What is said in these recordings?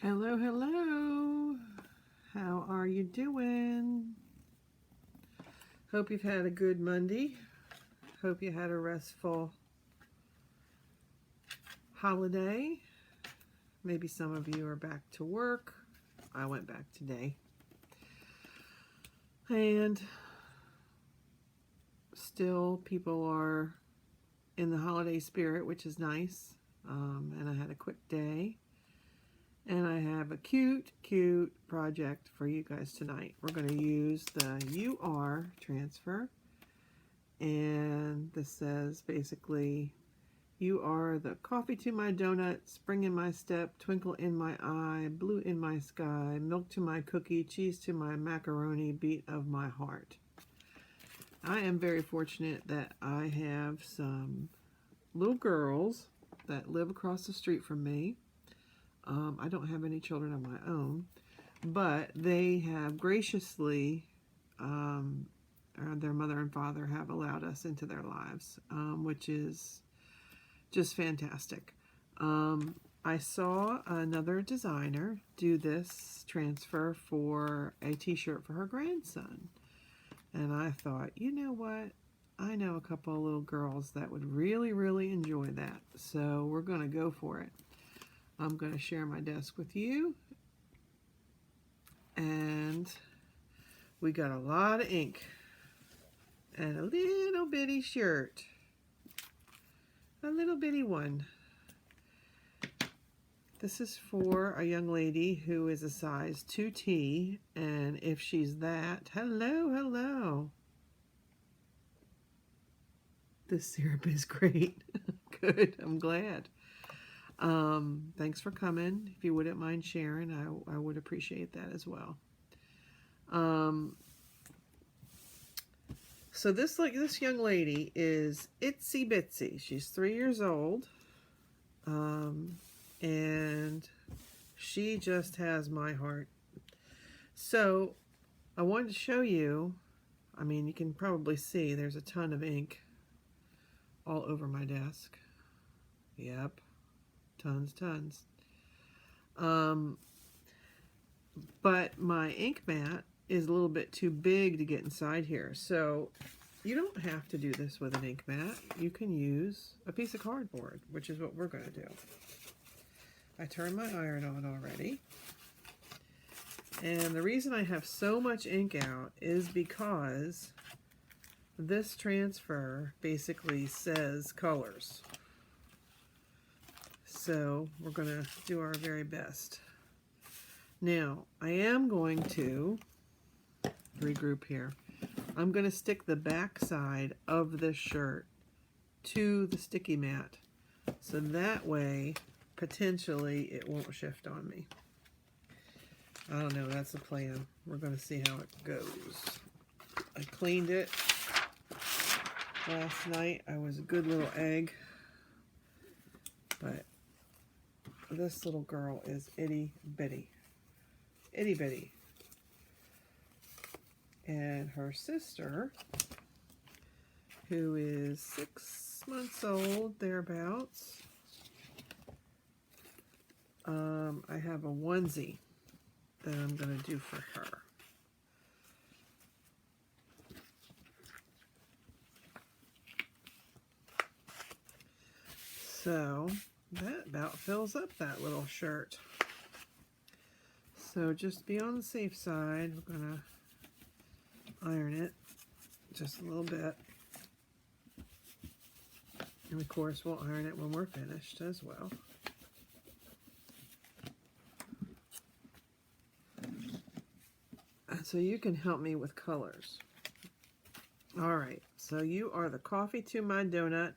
Hello, hello. How are you doing? Hope you've had a good Monday. Hope you had a restful holiday. Maybe some of you are back to work. I went back today. And still people are in the holiday spirit, which is nice. And I had a quick day. And I have a cute project for you guys tonight. We're going to use the UR transfer. And this says basically, you are the coffee to my donut, spring in my step, twinkle in my eye, blue in my sky, milk to my cookie, cheese to my macaroni, beat of my heart. I am very fortunate that I have some little girls that live across the street from me. I don't have any children of my own, but they have graciously, their mother and father have allowed us into their lives, which is just fantastic. I saw another designer do this transfer for a t-shirt for her grandson, and I thought, you know what? I know a couple of little girls that would really enjoy that, so we're going to go for it. I'm going to share my desk with you, and we got a lot of ink and a little bitty shirt, a little bitty one. This is for a young lady who is a size 2T, and if she's that, hello. This syrup is great. Good, I'm glad. Thanks for coming. If you wouldn't mind sharing, I would appreciate that as well. So this young lady is itsy bitsy. She's 3 years old. And she just has my heart. So I wanted to show you, I mean, you can probably see there's a ton of ink all over my desk. Yep. Tons. But my ink mat is a little bit too big to get inside here. So you don't have to do this with an ink mat. You can use a piece of cardboard, which is what we're going to do. I turned my iron on already. And the reason I have so much ink out is because this transfer basically says colors. So we're going to do our very best. Now, I am going to regroup here. I'm going to stick the back side of this shirt to the sticky mat. So that way, potentially, it won't shift on me. I don't know, that's the plan. We're going to see how it goes. I cleaned it last night. I was a good little egg. But this little girl is itty bitty. And her sister, who is 6 months old, thereabouts, I have a onesie that I'm going to do for her. So that about fills up that little shirt. So just be on the safe side. We're going to iron it just a little bit. And of course we'll iron it when we're finished as well. So you can help me with colors. Alright, so you are the coffee to my donut,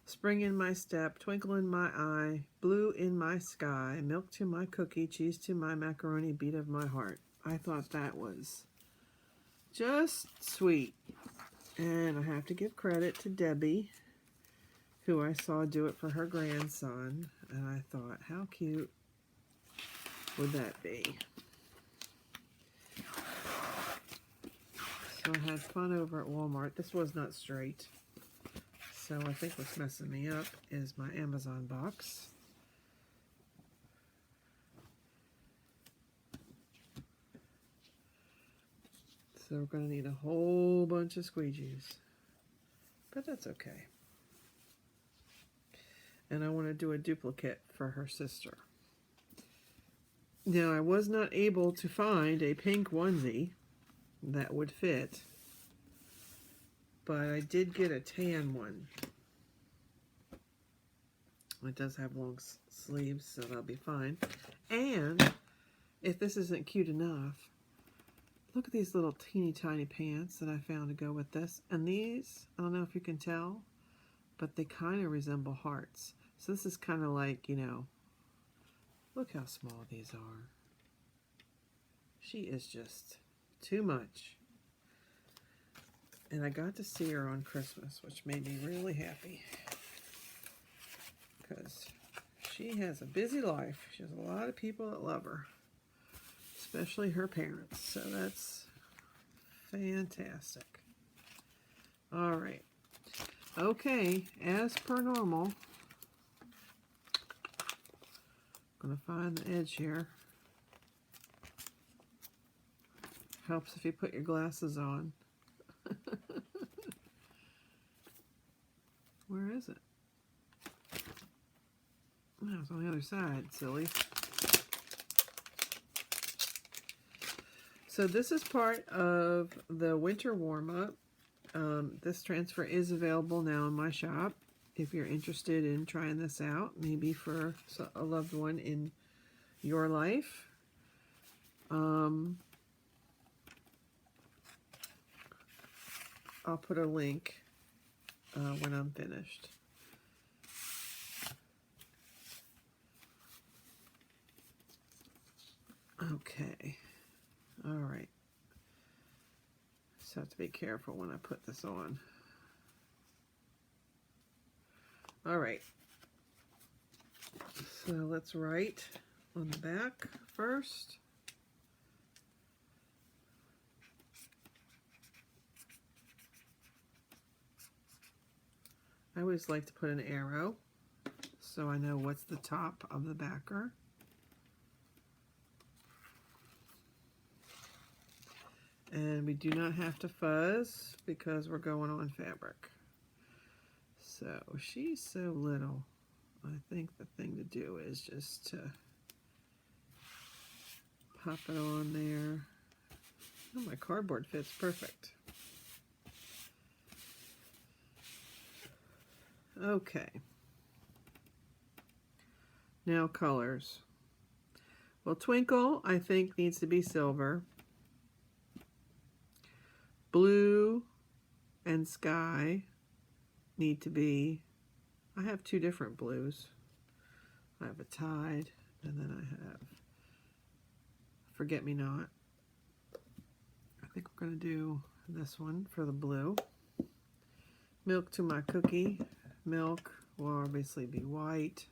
spring in my step, twinkle in my eye, blue in my sky, milk to my cookie, cheese to my macaroni, beat of my heart. I thought that was just sweet. And I have to give credit to Debbie, who I saw do it for her grandson. And I thought, how cute would that be? So I had fun over at Walmart. This was not straight. So I think what's messing me up is my Amazon box. So we're going to need a whole bunch of squeegees. But that's okay. And I want to do a duplicate for her sister. Now, I was not able to find a pink onesie that would fit, but I did get a tan one. It does have long sleeves, so that'll be fine. And if this isn't cute enough, look at these little teeny tiny pants that I found to go with this. And these, I don't know if you can tell, but they kind of resemble hearts. So this is kind of like, you know, look how small these are. She is just too much. And I got to see her on Christmas, which made me really happy. Because she has a busy life. She has a lot of people that love her. Especially her parents. So that's fantastic. All right. Okay, as per normal, I'm going to find the edge here. Helps if you put your glasses on. Where is it? Oh, it's on the other side, silly. So this is part of the winter warm-up. This transfer is available now in my shop if you're interested in trying this out, maybe for a loved one in your life. I'll put a link when I'm finished. Okay. All right. Just have to be careful when I put this on. All right. So let's write on the back first. I always like to put an arrow so I know what's the top of the backer. And we do not have to fuzz because we're going on fabric. So she's so little. I think the thing to do is just to pop it on there. Oh, my cardboard fits perfect. Okay. Now colors. Well, Twinkle, I think, needs to be silver. Blue and Sky need to be, I have two different blues. I have a Tide, and then I have Forget Me Not. I think we're going to do this one for the blue. Milk to My Cookie. Milk will obviously be white.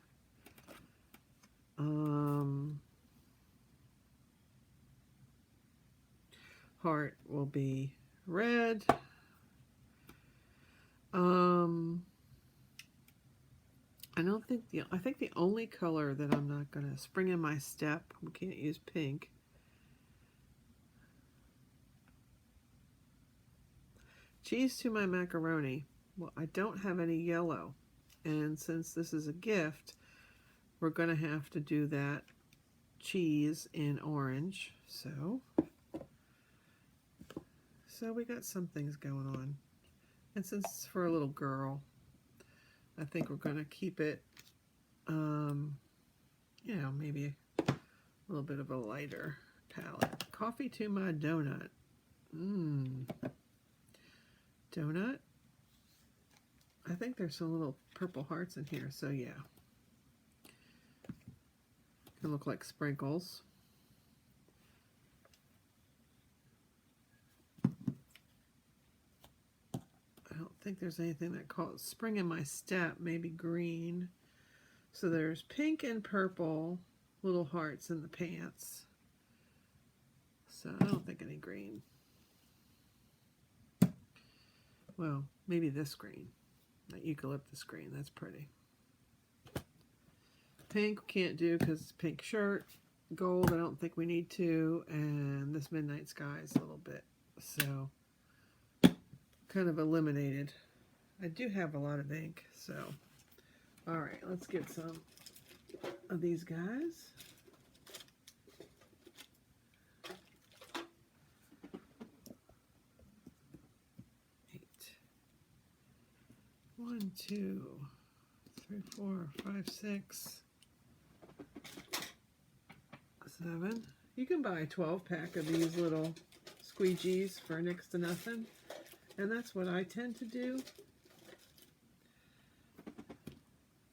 Heart will be red. I think the only color that I'm not gonna Spring in My Step, we can't use pink. Cheese to My Macaroni. Well, I don't have any yellow, and since this is a gift, we're gonna have to do that cheese in orange. So we got some things going on. And since it's for a little girl, I think we're going to keep it, you know, maybe a little bit of a lighter palette. Coffee to My Donut. Donut. I think there's some little purple hearts in here, so yeah. Can look like sprinkles. I don't think there's anything that calls Spring in My Step, maybe green. So there's pink and purple little hearts in the pants. So I don't think any green. Well, maybe this green, that eucalyptus green, that's pretty. Pink can't do because it's a pink shirt. Gold, I don't think we need to. And this Midnight Sky is a little bit So kind of eliminated. I do have a lot of ink, so all right, let's get some of these guys. One, two, three, 4, 5, 6, 7. You can buy a 12-pack of these little squeegees for next to nothing, and that's what I tend to do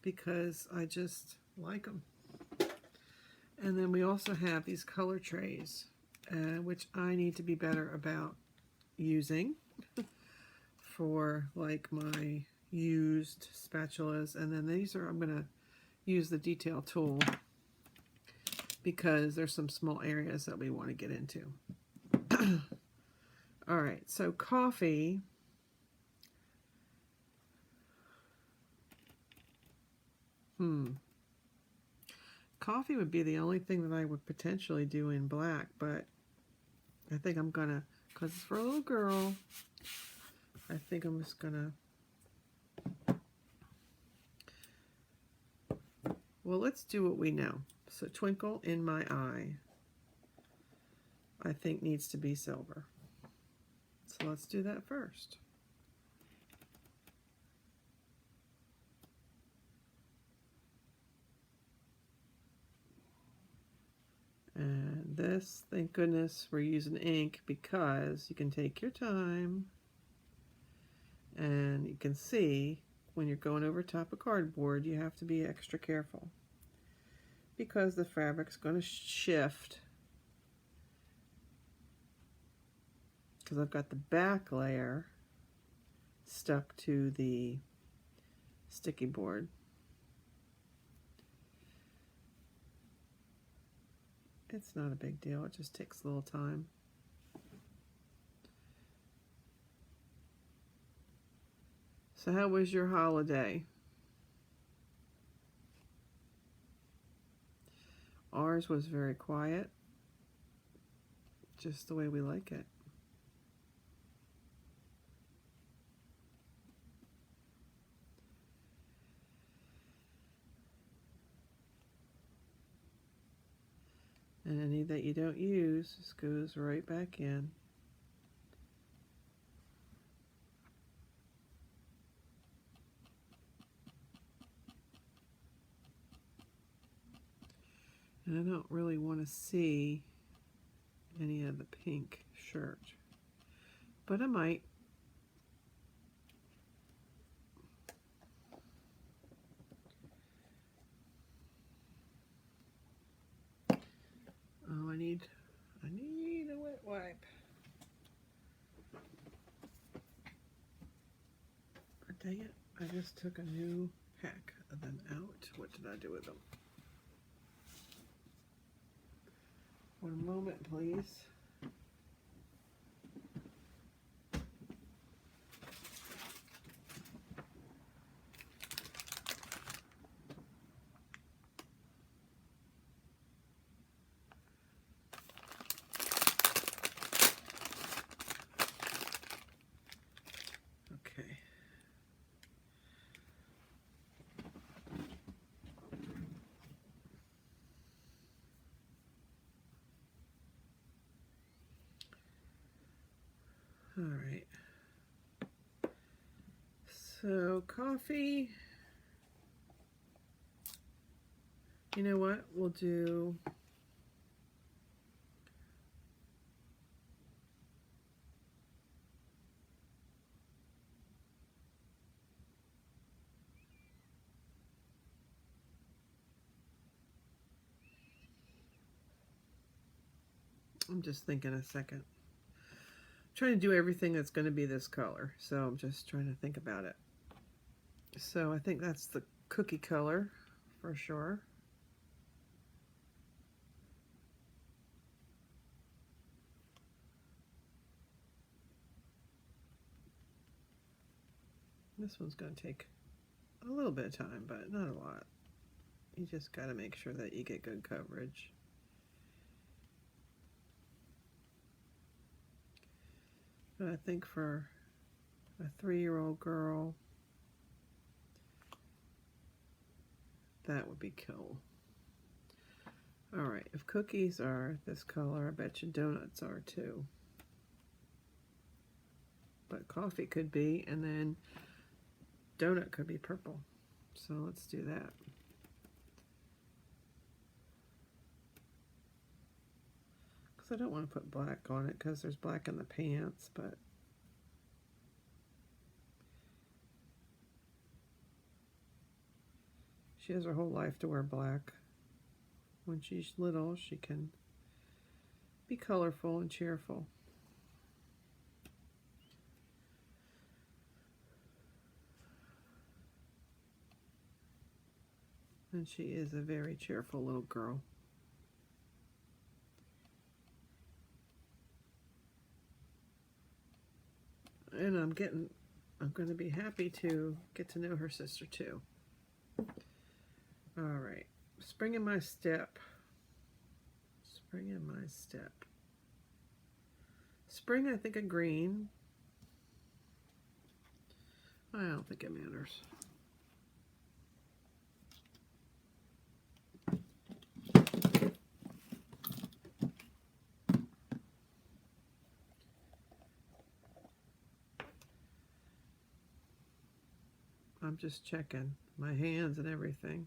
because I just like them. And then we also have these color trays, which I need to be better about using for like my used spatulas. And then these are, I'm going to use the detail tool because there's some small areas that we want to get into. All right, so coffee. Coffee would be the only thing that I would potentially do in black, but I think I'm gonna, because it's for a little girl, I think I'm just gonna, well, let's do what we know. So Twinkle in My Eye, I think needs to be silver. So let's do that first. And this, thank goodness, we're using ink because you can take your time and you can see when you're going over top of cardboard, you have to be extra careful because the fabric's going to shift. Because I've got the back layer stuck to the sticky board. It's not a big deal, it just takes a little time. So how was your holiday? Ours was very quiet, just the way we like it. And any that you don't use just goes right back in. And I don't really want to see any of the pink shirt, but I might. Oh, I need a wet wipe. But dang it, I just took a new pack of them out. What did I do with them? One moment, please. Okay. All right. So coffee, you know what, we'll do I'm just thinking a second. I'm trying to do everything that's going to be this color, so I'm just trying to think about it. So I think that's the cookie color for sure. This one's going to take a little bit of time, but not a lot. You just got to make sure that you get good coverage. But I think for a 3-year-old girl, that would be cool. Alright, if cookies are this color, I bet you donuts are too. But coffee could be, and then donut could be purple. So let's do that. Because I don't want to put black on it because there's black in the pants, but she has her whole life to wear black. When she's little, she can be colorful and cheerful. And she is a very cheerful little girl. And I'm going to be happy to get to know her sister too. All right, spring in my step. Spring in my step. Spring, I think a green. I don't think it matters. I'm just checking my hands and everything.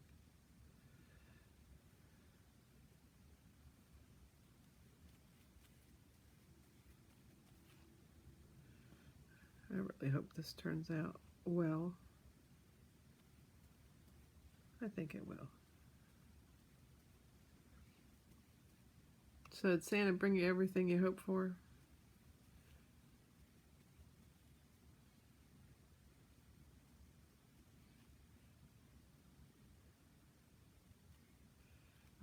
I really hope this turns out well. I think it will. So did Santa bring you everything you hoped for?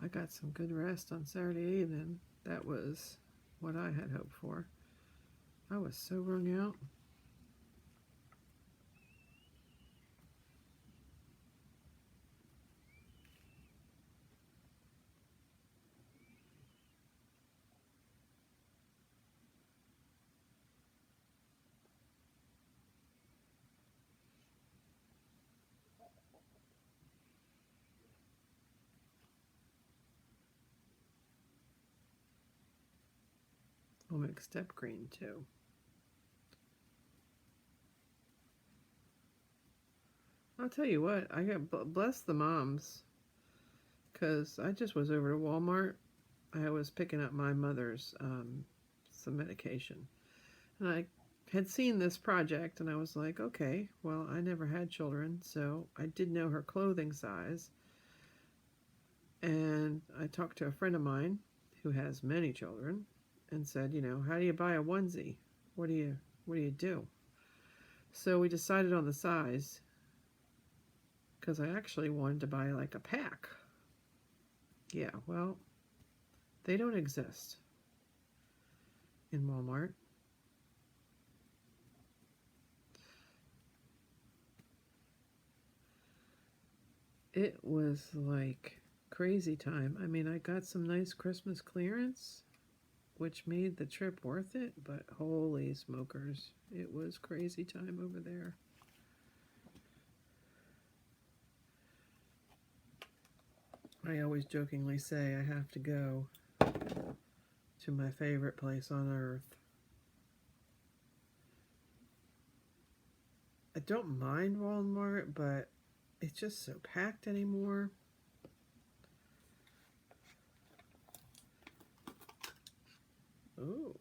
I got some good rest on Saturday evening. That was what I had hoped for. I was so wrung out. I'll make step green too. I'll tell you what, I got bless the moms, because I just was over to Walmart. I was picking up my mother's some medication, and I had seen this project, and I was like, okay, well, I never had children, so I did know her clothing size. And I talked to a friend of mine who has many children, and said, you know, how do you buy a onesie? What do you do? So we decided on the size, because I actually wanted to buy like a pack. Yeah, well, they don't exist in Walmart. It was like crazy time. I mean, I got some nice Christmas clearance, which made the trip worth it, but holy smokers, it was crazy time over there. I always jokingly say I have to go to my favorite place on earth. I don't mind Walmart, but it's just so packed anymore. Ooh.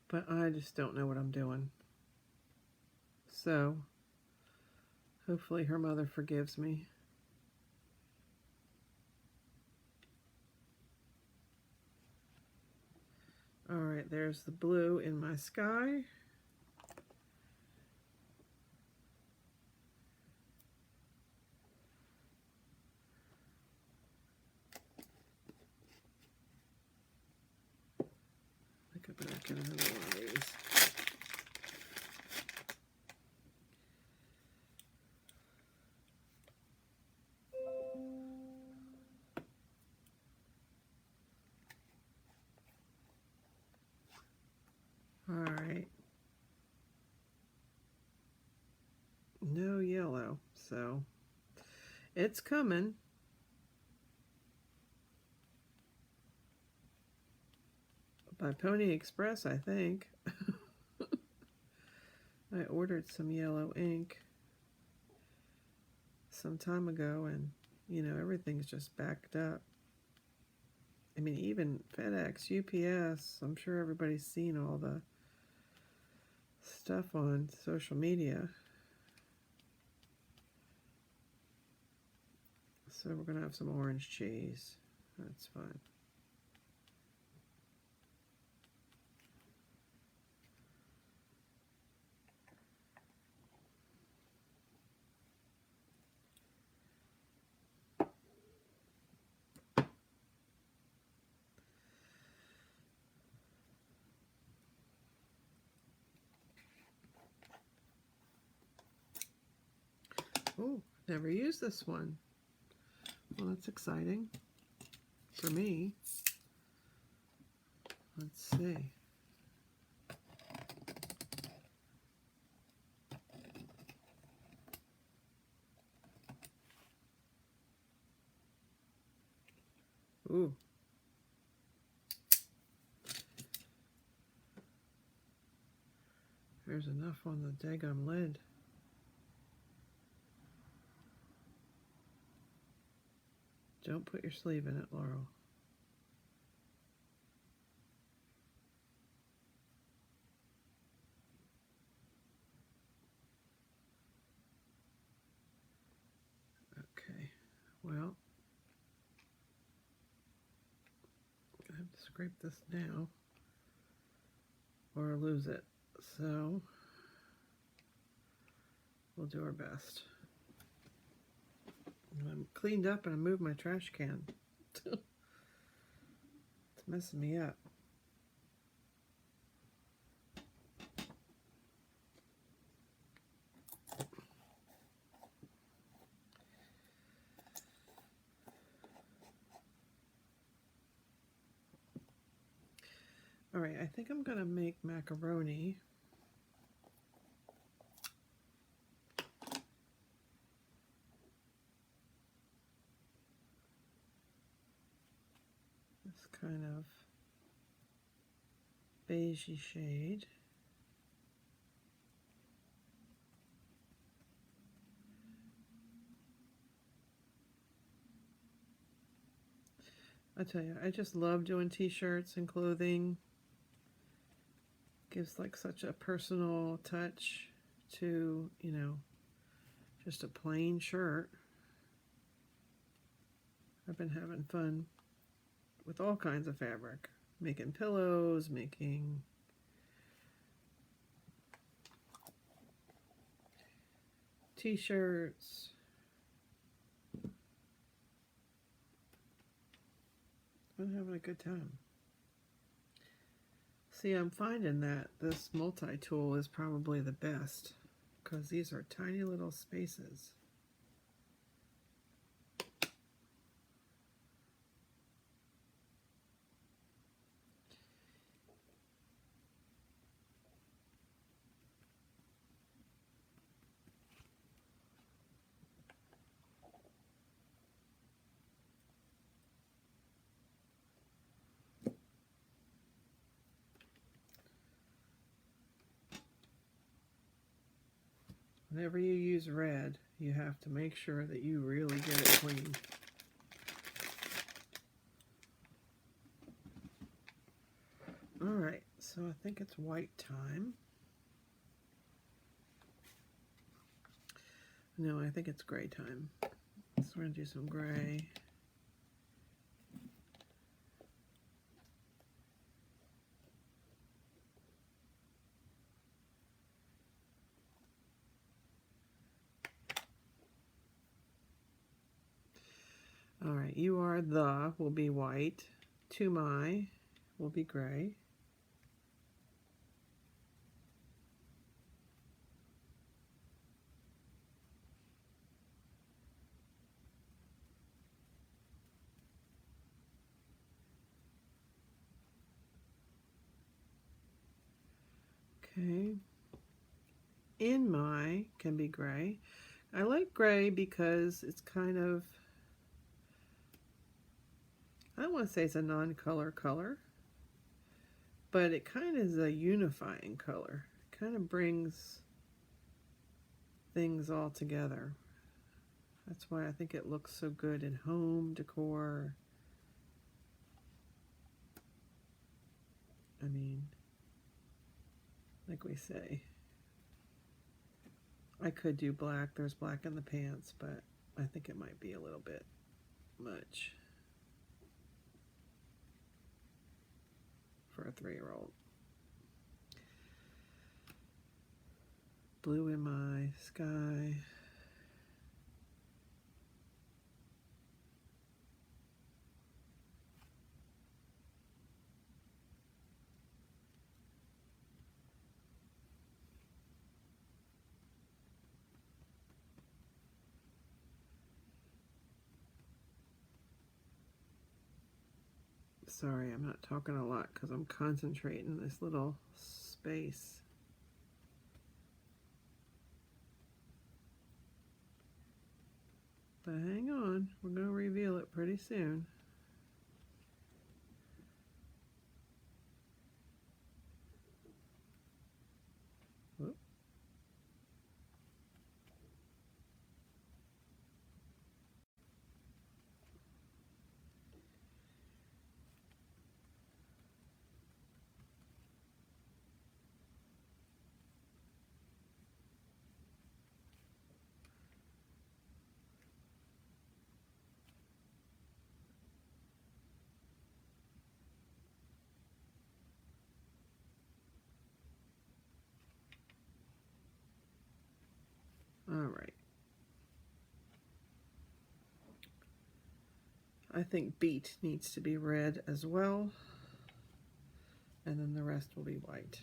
But I just don't know what I'm doing. So, hopefully her mother forgives me. Alright, Alright, there's the blue in my sky. I think I better get another one of these. Alright. No yellow, so it's coming. By Pony Express, I think. I ordered some yellow ink some time ago, and you know, everything's just backed up. I mean, even FedEx, UPS, I'm sure everybody's seen all the stuff on social media. So we're going to have some orange cheese. That's fine. Oh, never used this one. Well, that's exciting for me. Let's see. Ooh. There's enough on the daggum lid. Don't put your sleeve in it, Laurel. Okay, well, I have to scrape this now or lose it. So we'll do our best. I'm cleaned up and I moved my trash can. It's messing me up. All right, I think I'm gonna make macaroni. This kind of beigey shade. I tell you, I just love doing t-shirts and clothing. Gives like such a personal touch to, you know, just a plain shirt. I've been having fun with all kinds of fabric. Making pillows, making t-shirts. I'm having a good time. See, I'm finding that this multi-tool is probably the best because these are tiny little spaces. Whenever you use red, you have to make sure that you really get it clean. Alright, so I think it's white time. No, I think it's gray time. So we're going to do some gray. right, you are the will be white. To my will be gray. Okay. In my can be gray. I like gray because it's kind of, I don't want to say it's a non-color color, but it kind of is a unifying color. It kind of brings things all together. That's why I think it looks so good in home decor. I mean, like we say, I could do black. There's black in the pants, but I think it might be a little bit much for a 3-year-old. Blue in my sky. Sorry, I'm not talking a lot because I'm concentrating this little space. But hang on, we're going to reveal it pretty soon. Whoop. All right. I think beet needs to be red as well. And then the rest will be white.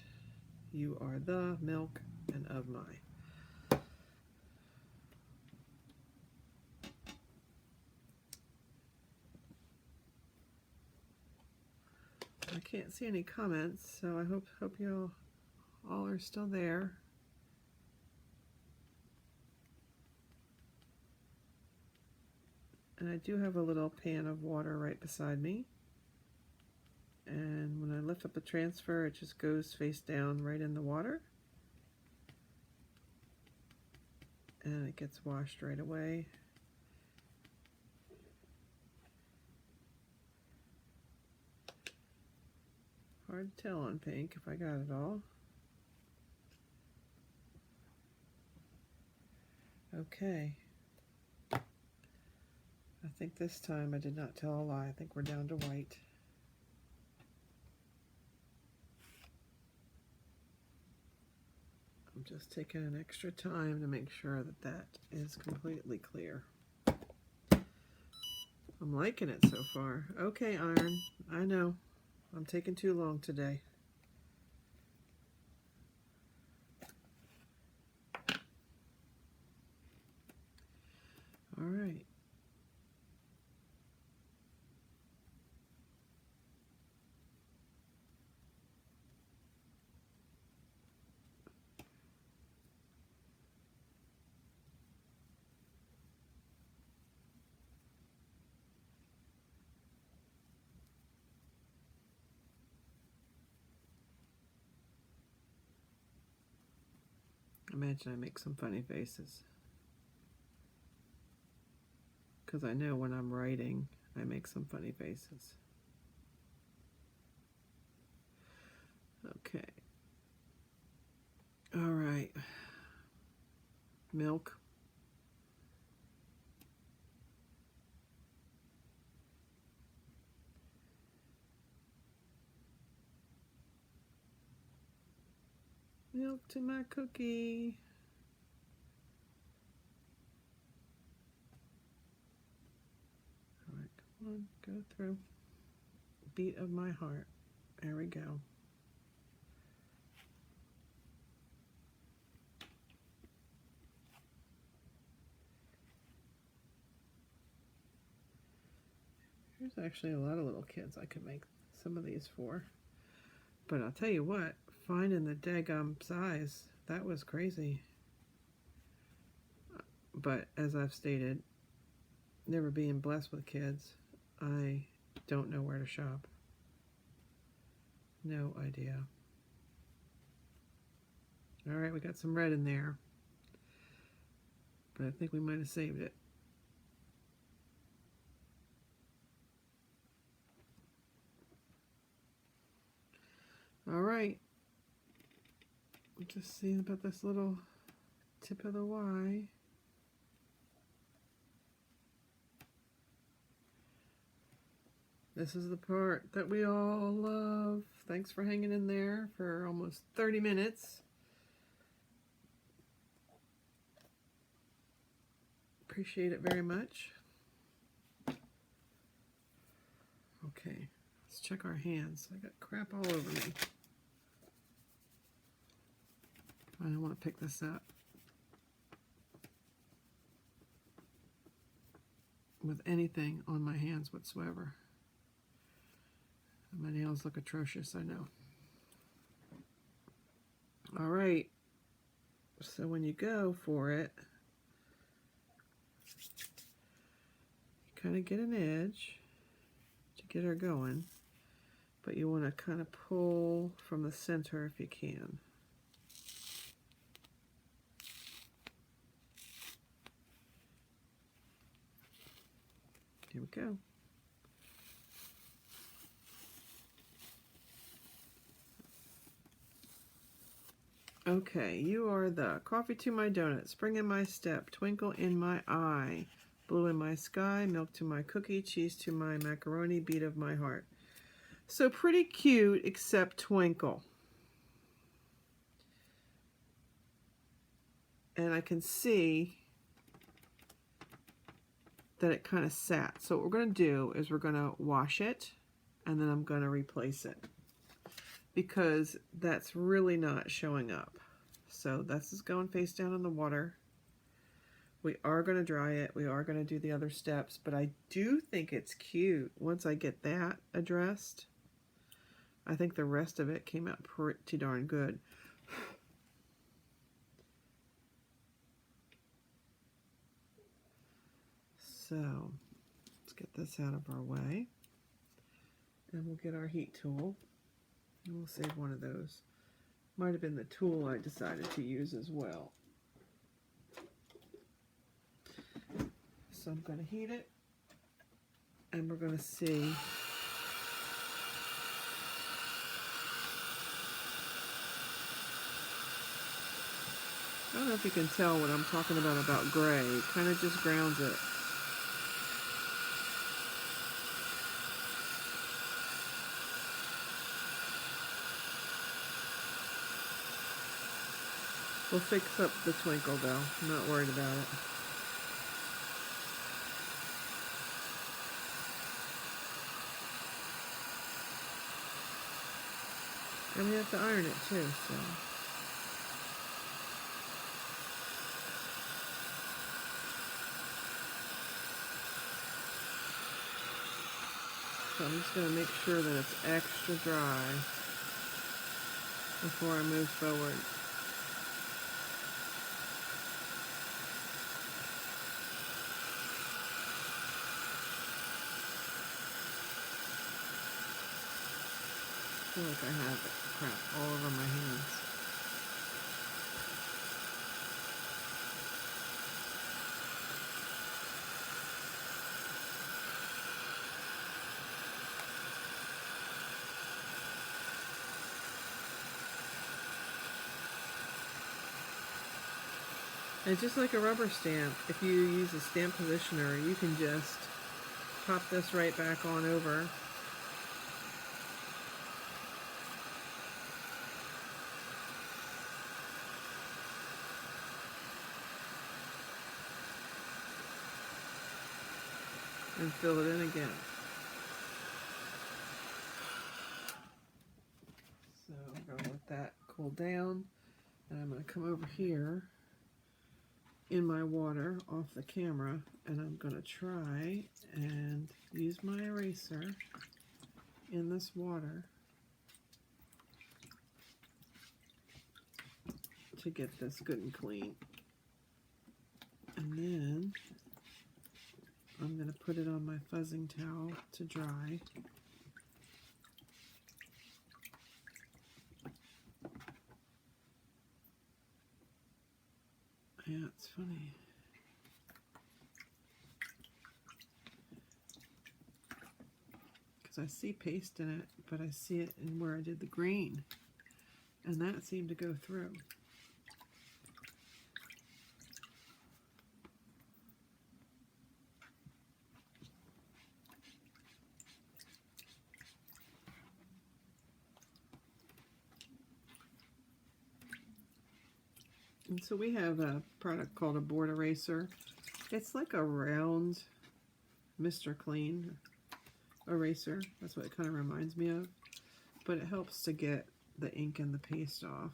You are the milk and of my. I can't see any comments, so I hope you all are still there. And I do have a little pan of water right beside me. And when I lift up the transfer, it just goes face down right in the water. And it gets washed right away. Hard to tell on pink if I got it all. Okay. I think this time I did not tell a lie. I think we're down to white. I'm just taking an extra time to make sure that that is completely clear. I'm liking it so far. Okay, Iron. I know. I'm taking too long today. All right. Imagine I make some funny faces. Because I know when I'm writing, I make some funny faces. Okay. All right. Milk. Milk to my cookie. All right, on, go through. Beat of my heart. There we go. There's actually a lot of little kids I could make some of these for. But I'll tell you what, finding the daggum size, that was crazy. But as I've stated, never being blessed with kids, I don't know where to shop. No idea. All right, we got some red in there, but I think we might have saved it. All right, just see about this little tip of the Y. This is the part that we all love. Thanks for hanging in there for almost 30 minutes. Appreciate it very much. Okay, let's check our hands. I got crap all over me. I don't want to pick this up with anything on my hands whatsoever. My nails look atrocious, I know. All right, so when you go for it, you kind of get an edge to get her going, but you want to kind of pull from the center if you can. Here we go. Okay, you are the coffee to my donut, spring in my step, twinkle in my eye, blue in my sky, milk to my cookie, cheese to my macaroni, beat of my heart. So pretty cute, except twinkle. And I can see that it kind of sat. So what we're going to do is we're going to wash it, and then I'm going to replace it, because that's really not showing up. So this is going face down in the water. We are going to dry it. We are going to do the other steps, but I do think it's cute. Once I get that addressed, I think the rest of it came out pretty darn good. So let's get this out of our way, and we'll get our heat tool, and we'll save one of those. Might have been the tool I decided to use as well. So I'm going to heat it, and we're going to see. I don't know if you can tell what I'm talking about gray. It kind of just grounds it. We'll fix up the twinkle though. I'm not worried about it. And we have to iron it too, so. So I'm just going to make sure that it's extra dry before I move forward. I feel like I have crap all over my hands. And just like a rubber stamp, if you use a stamp positioner, you can just pop this right back on over. And fill it in again. cool down. And I'm going to come over here in my water off the camera, and I'm going to try and use my eraser in this water to get this good and clean. And then I'm going to put it on my fuzzing towel to dry. Yeah, it's funny. Because I see paste in it, but I see it in where I did the green. And that seemed to go through. And so we have a product called a board eraser. It's like a round Mr. Clean eraser. That's what it kind of reminds me of. But it helps to get the ink and the paste off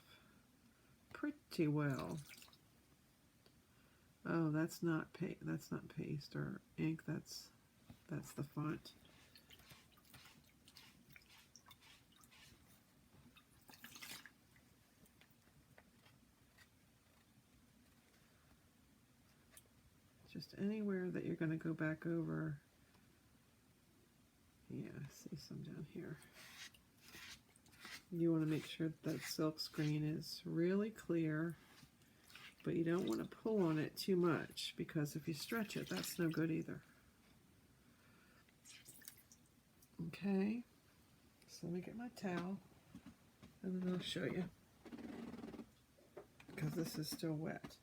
pretty well. Oh, that's not paste or ink. That's the font. Just anywhere that you're going to go back over. Yeah, I see some down here. You want to make sure that silk screen is really clear, but you don't want to pull on it too much, because if you stretch it, that's no good either. Okay, so let me get my towel, and then I'll show you, because this is still wet.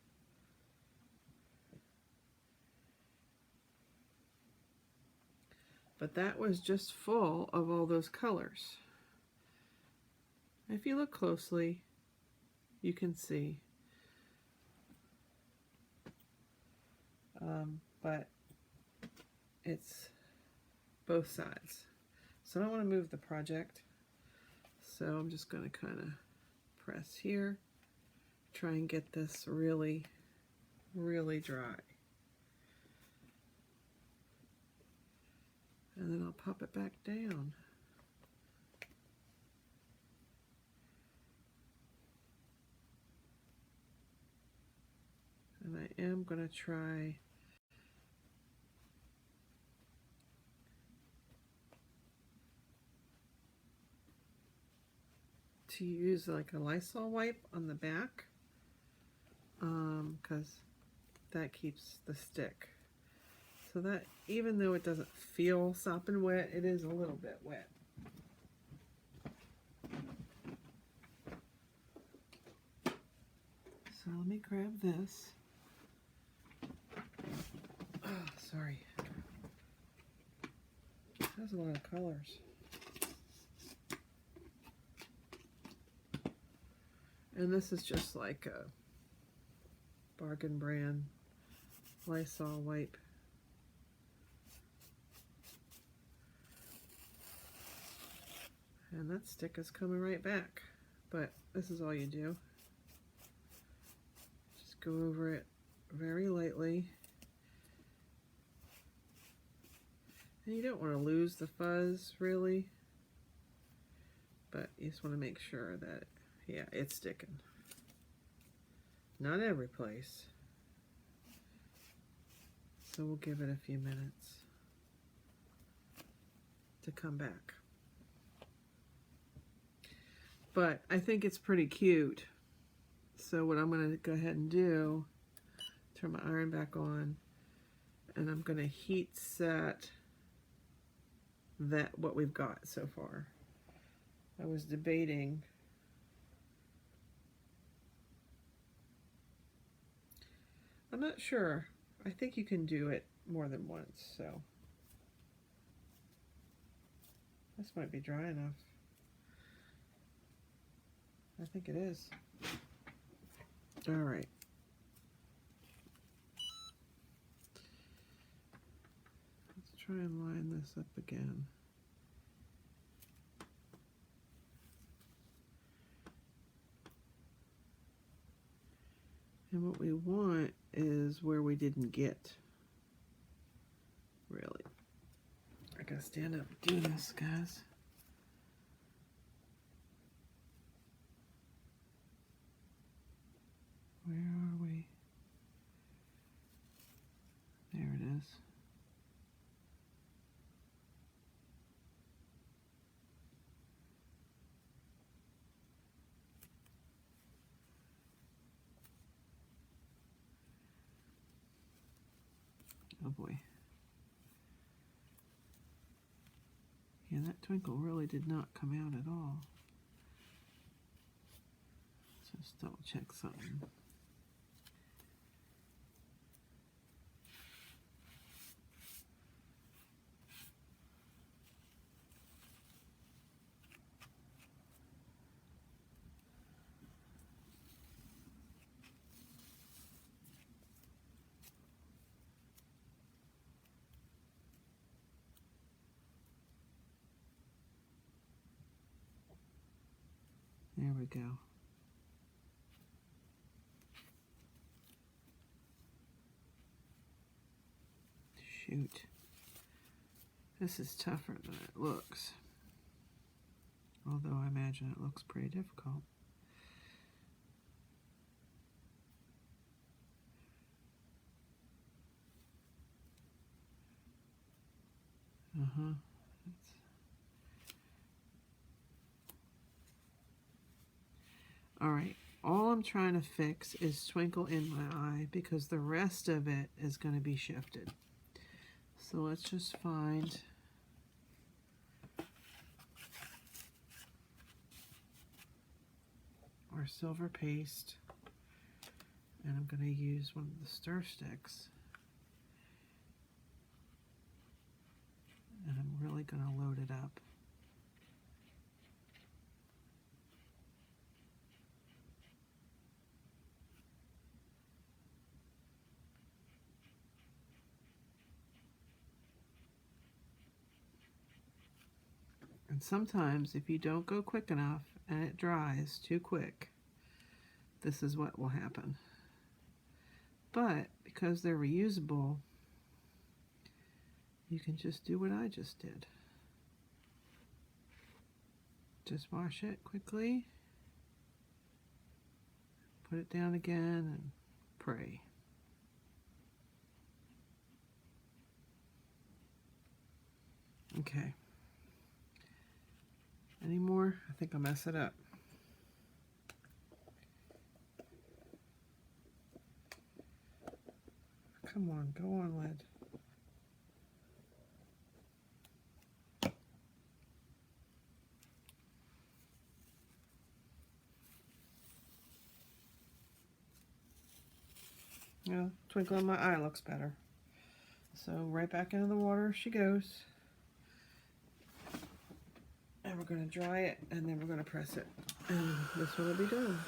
But that was just full of all those colors. If you look closely, you can see. But it's both sides. So I don't want to move the project. So I'm just going to kind of press here. Try and get this really, really dry. And then I'll pop it back down. And I am going to try to use like a Lysol wipe on the back, because that keeps the stick. So that, even though it doesn't feel sopping wet, it is a little bit wet. So let me grab this. Oh, sorry. That's a lot of colors. And this is just like a bargain brand Lysol wipe. And that stick is coming right back. But this is all you do. Just go over it very lightly. And you don't want to lose the fuzz, really. But you just want to make sure that, yeah, it's sticking. Not every place. So we'll give it a few minutes to come back. But I think it's pretty cute. So what I'm going to go ahead and do, turn my iron back on, and I'm going to heat set that what we've got so far. I was debating I'm not sure. I think you can do it more than once, so this might be dry enough. I think it is. All right. Let's try and line this up again. And what we want is where we didn't get. Really. I gotta stand up and do this, guys. Where are we? There it is. Oh boy. Yeah, that twinkle really did not come out at all. Let's just double check something. There we go. Shoot. This is tougher than it looks. Although I imagine it looks pretty difficult. Alright, all I'm trying to fix is twinkle in my eye because the rest of it is going to be shifted. So let's just find our silver paste, and I'm going to use one of the stir sticks, and I'm really going to load it up. And sometimes if you don't go quick enough and it dries too quick, this is what will happen. But because they're reusable, you can just do what I just did. Just wash it quickly, put it down again, and pray. Okay. Any more? I think I'll mess it up. Come on, go on, lid. Yeah, twinkle in my eye looks better. So right back into the water she goes. And we're going to dry it, and then we're going to press it. And this one will be done.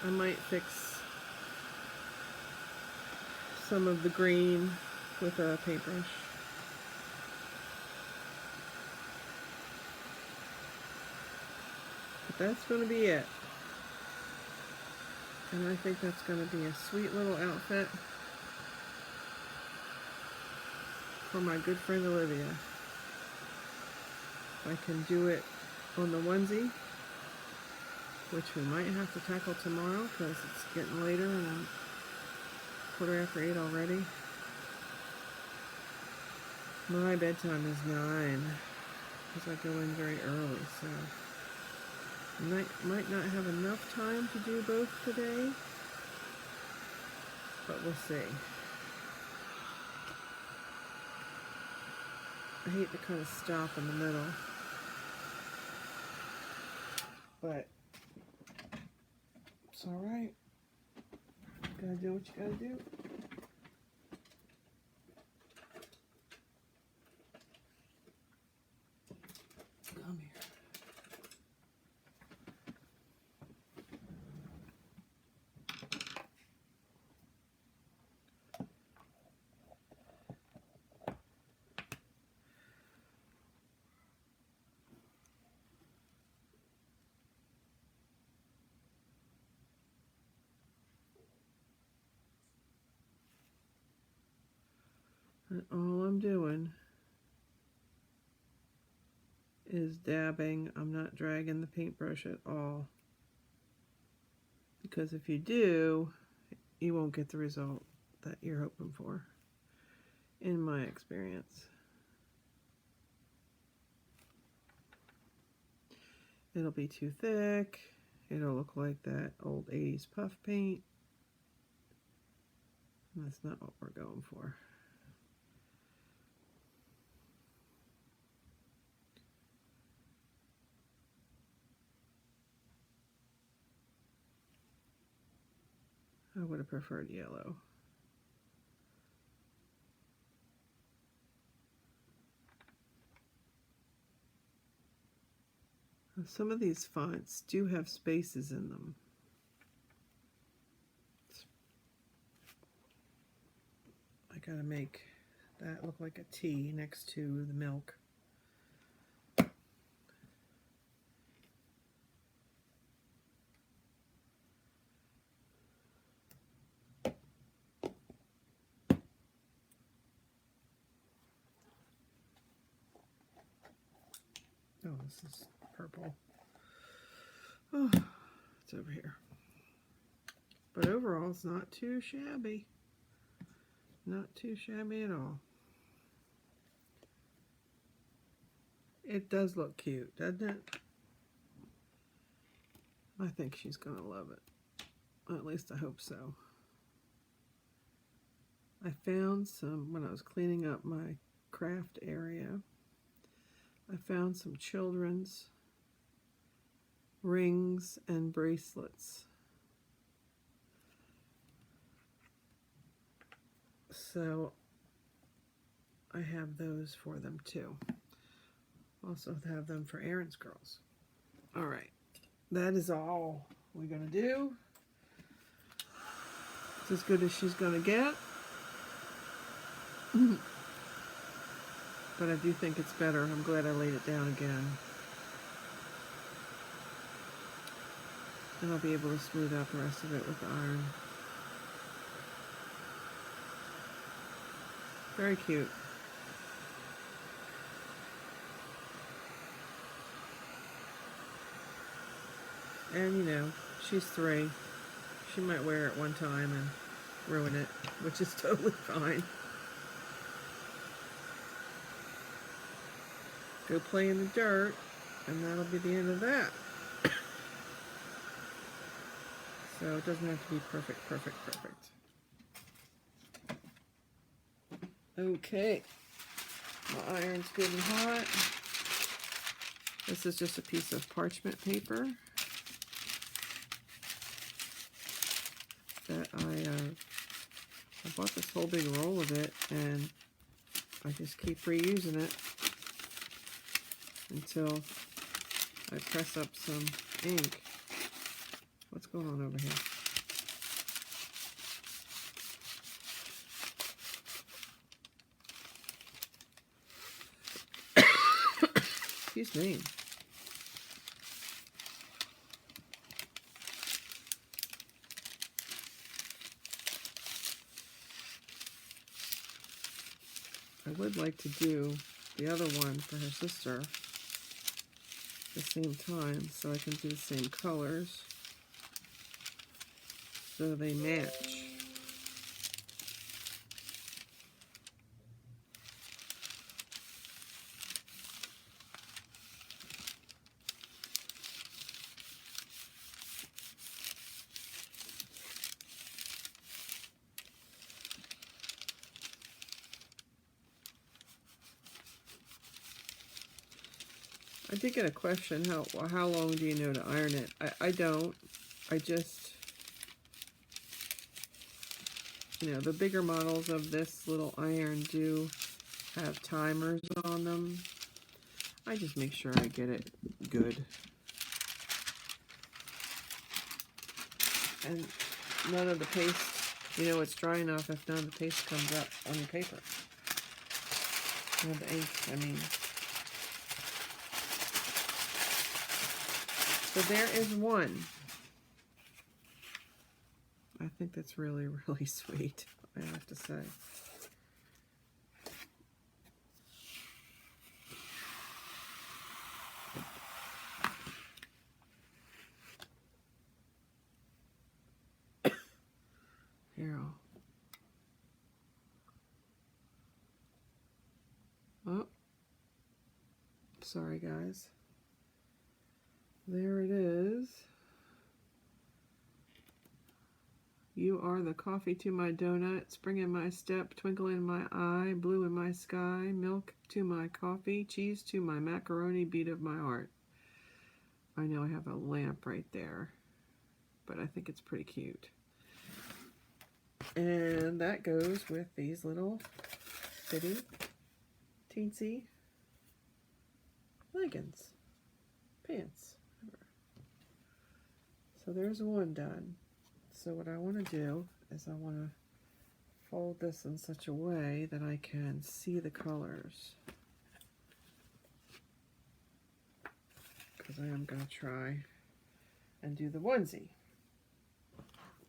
I might fix some of the green with a paintbrush. But that's going to be it. And I think that's going to be a sweet little outfit for my good friend Olivia. If I can do it on the onesie, which we might have to tackle tomorrow because it's getting later and I'm 8:15 already. My bedtime is 9 because I go in very early, so might not have enough time to do both today, but we'll see. I hate to kind of stop in the middle, but it's alright. Gotta do what you gotta do. Come here. And all I'm doing is dabbing. I'm not dragging the paintbrush at all. Because if you do, you won't get the result that you're hoping for, in my experience. It'll be too thick. It'll look like that old 80s puff paint. And that's not what we're going for. I would have preferred yellow. Some of these fonts do have spaces in them. I gotta make that look like a T next to the milk. Oh, this is purple. Oh, it's over here. But overall, it's not too shabby. Not too shabby at all. It does look cute, doesn't it? I think she's gonna love it. At least I hope so. I found some, when I was cleaning up my craft area, I found some children's rings and bracelets. So I have those for them too. Also have them for Aaron's girls. All right, that is all we're gonna do. It's as good as she's gonna get. But I do think it's better. I'm glad I laid it down again. And I'll be able to smooth out the rest of it with the iron. Very cute. And you know, she's 3. She might wear it one time and ruin it, which is totally fine. Go play in the dirt, and that'll be the end of that. So it doesn't have to be perfect, perfect, perfect. Okay, my iron's good and hot. This is just a piece of parchment paper that I bought this whole big roll of it, and I just keep reusing it until I press up some ink. What's going on over here? Excuse me. I would like to do the other one for her sister at the same time, so I can do the same colors so they match. I did get a question, how long do you know to iron it? I don't. I just, you know, the bigger models of this little iron do have timers on them. I just make sure I get it good. And none of the paste, you know, it's dry enough if none of the paste comes up on the paper. Or the ink, I mean. So there is one. I think that's really, really sweet, I have to say. Sorry guys. There it is. You are the coffee to my donut, spring in my step, twinkle in my eye, blue in my sky, milk to my coffee, cheese to my macaroni, beat of my heart. I know I have a lamp right there, but I think it's pretty cute. And that goes with these little bitty, teensy leggings, pants. So there's one done. So what I want to do is I want to fold this in such a way that I can see the colors. Because I am going to try and do the onesie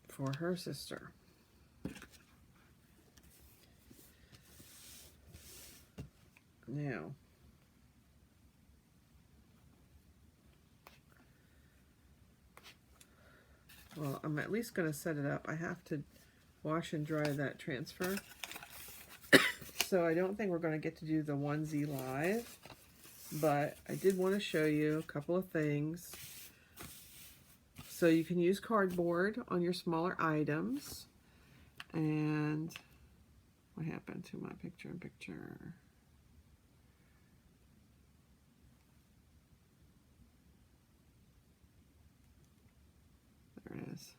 for her sister. Now, well, I'm at least going to set it up. I have to wash and dry that transfer. So I don't think we're going to get to do the onesie live, but I did want to show you a couple of things. So you can use cardboard on your smaller items. And what happened to my picture-in-picture? There it is.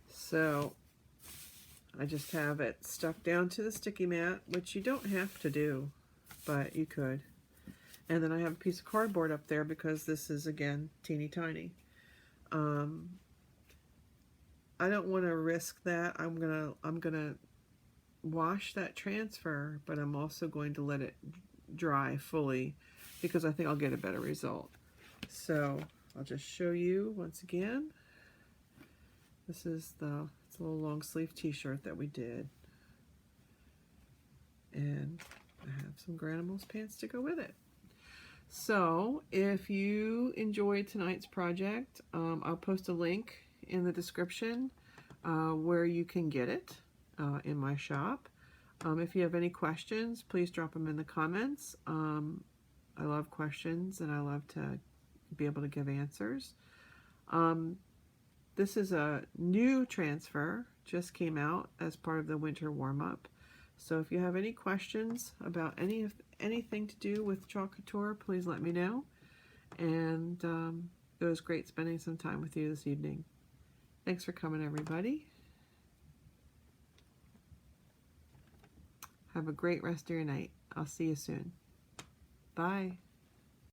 So I just have it stuck down to the sticky mat, which you don't have to do, but you could. And then I have a piece of cardboard up there because this is, again, teeny tiny. I don't want to risk that. I'm gonna wash that transfer, but I'm also going to let it dry fully because I think I'll get a better result. So I'll just show you once again. This is it's a little long sleeve t-shirt that we did. And I have some Granimals pants to go with it. So if you enjoyed tonight's project, I'll post a link in the description where you can get it in my shop. If you have any questions, please drop them in the comments. I love questions and I love to be able to give answers. This is a new transfer, just came out as part of the winter warm-up. So if you have any questions about anything to do with Chalk Couture, please let me know. And it was great spending some time with you this evening. Thanks for coming, everybody. Have a great rest of your night. I'll see you soon. Bye.